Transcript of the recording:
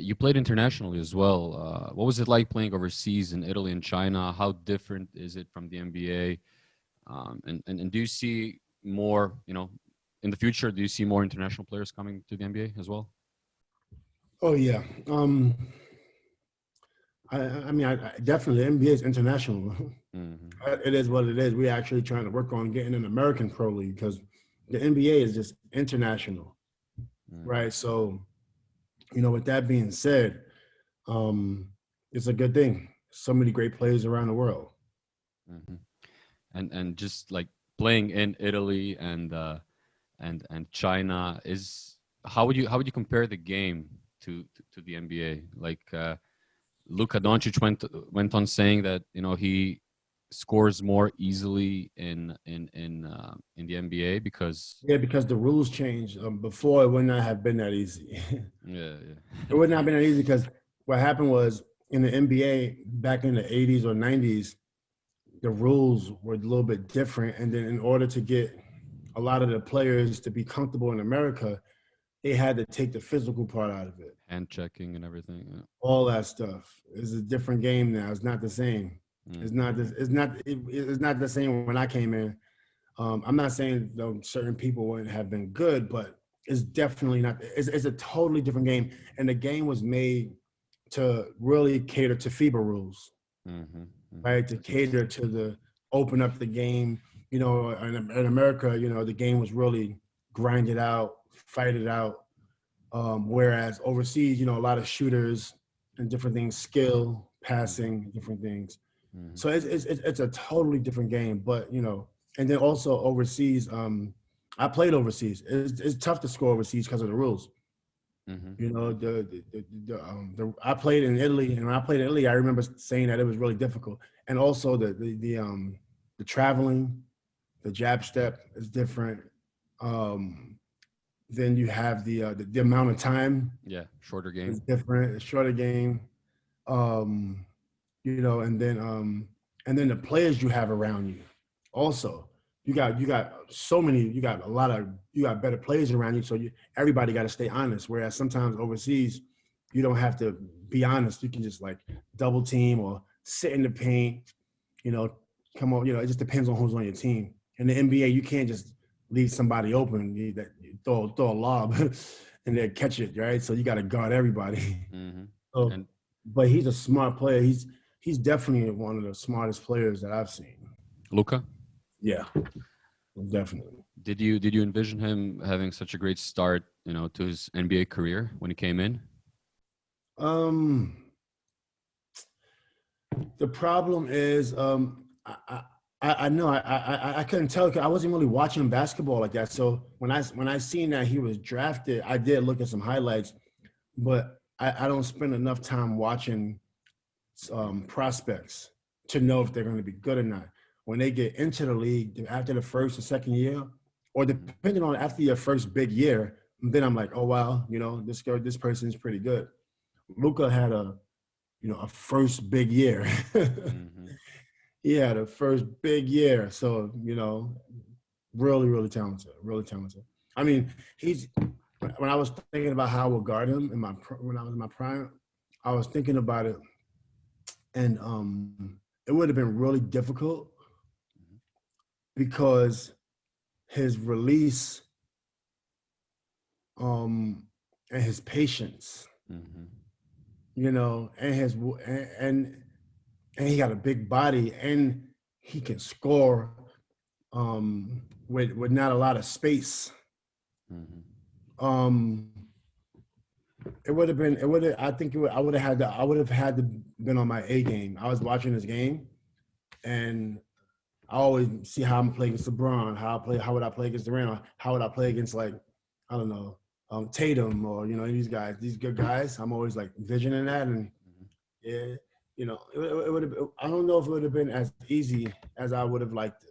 you played internationally as well. What was it like playing overseas in Italy and China? How different is it from the NBA? And do you see more, in the future, do you see more international players coming to the NBA as well? Oh yeah. I definitely the NBA is international. Hmm. It is what it is. We're actually trying to work on getting an American pro league because the NBA is just international, Hmm. right? So, with that being said, um, it's a good thing. So many great players around the world. Hmm. And just like playing in Italy and China is how would you compare the game to the NBA? Like Luka Doncic went on saying that he scores more easily in the NBA because Yeah, because the rules changed. Before, it would not have been that easy. yeah, It would not have been that easy because what happened was in the NBA back in the 80s or 90s, the rules were a little bit different. And then in order to get a lot of the players to be comfortable in America, they had to take the physical part out of it. hand checking and everything. All that stuff is a different game now. It's not the same. Yeah. It's not this. It's not the same when I came in. I'm not saying though certain people wouldn't have been good, but it's definitely not. It's a totally different game, and the game was made to really cater to FIBA rules, Mm-hmm. Mm-hmm. right? To That's cater interesting. to the open up the game. In America, the game was really grind it out, fight it out. Whereas overseas, a lot of shooters and different things, skill, Mm-hmm. passing, different things. Mm-hmm. So it's a totally different game. But and then also overseas, I played overseas. It's tough to score overseas because of the rules. Mm-hmm. I played in Italy, and when I played in Italy, I remember saying that it was really difficult, and also the traveling, the jab step is different. Um, then you have the amount of time Yeah, shorter is game. different. It's shorter game. Um, and then the players you have around you. Also, you got so many. You got better players around you. So everybody got to stay honest. Whereas sometimes overseas, you don't have to be honest. You can just like double team or sit in the paint. You know, come on. It just depends on who's on your team. In the NBA, you can't just leave somebody open. You throw a lob and then catch it, right? So you got to guard everybody. Mm-hmm. So, And but he's a smart player. He's definitely one of the smartest players that I've seen. Luca, Yeah, definitely. did you envision him having such a great start, to his NBA career when he came in? Um, the problem is, I know I couldn't tell. I wasn't really watching basketball like that. So when I seen that he was drafted, I did look at some highlights, but I don't spend enough time watching prospects to know if they're going to be good or not. When they get into the league after the first or second year, or Mm-hmm. depending on after your first big year, then I'm like, oh wow, this person's pretty good. Luca had a first big year. Mm-hmm. He had a first big year, so really, really talented, really talented. I mean, he's when I was thinking about how I would guard him when I was in my prime, I was thinking about it, and it would have been really difficult because his release um and his patience, Mm-hmm. and his and he got a big body and he can score with not a lot of space. Mm-hmm. um it would have been it would have I think it would, I would have had to been on my A game. I was watching this game, and I always see how I'm playing against LeBron, how would I play against Durant, how would I play against, like, I don't know, Tatum, or these guys, these good guys. I'm always like visioning that, and yeah, it would have. I don't know if it would have been as easy as I would have liked it.